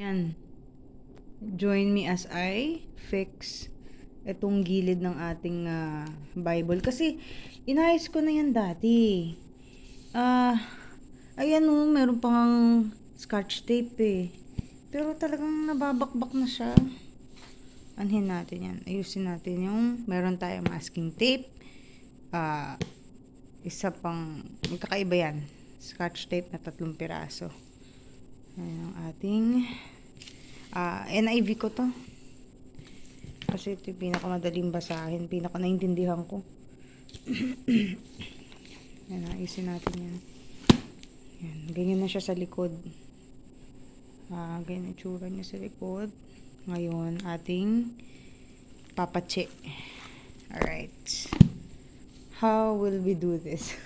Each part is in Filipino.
Ayan. Join me as I fix itong gilid ng ating Bible. Kasi, inayos ko na yan dati. Ayan o, meron pang scotch tape eh. Pero talagang nababakbak na siya. Anhin natin yan. Ayusin natin yung meron tayong masking tape. Isa pang, magkakaiba yan. Scotch tape na 3 piraso. Ayan ang ating NIV ko to. Kasi ito yung pinakamadaling basahin. Pinaka naintindihan ko. Ayan, ayusin natin yan. Ayan, ganyan na siya sa likod. Ganyan yung tsura niya sa likod. Ngayon, ating papache. Alright. How will we do this?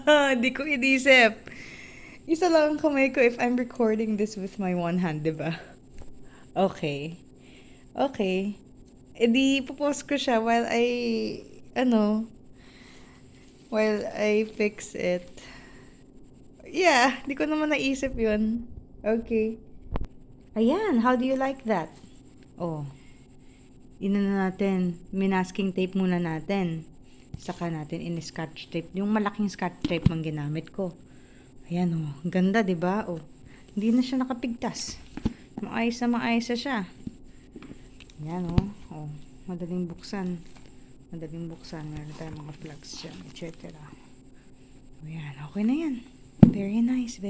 Hindi ko inisip. Isa lang ang kamay ko if I'm recording this with my one hand, diba? Okay. Okay. E di, popost ko siya while I fix it. Yeah, di ko naman naisip yun. Okay. Ayan, how do you like that? Oh. Ina na natin. Minasking tape muna natin. Saka natin in-scotch tape. Yung malaking scotch tape ang ginamit ko. Ayan oh. Ang ganda, diba? Oh. Hindi na siya nakapigtas. Maayos na siya. Ayan oh. Oh. Madaling buksan. Meron tayong mga plugs dyan, etc. Ayan. Okay na yan. Very nice.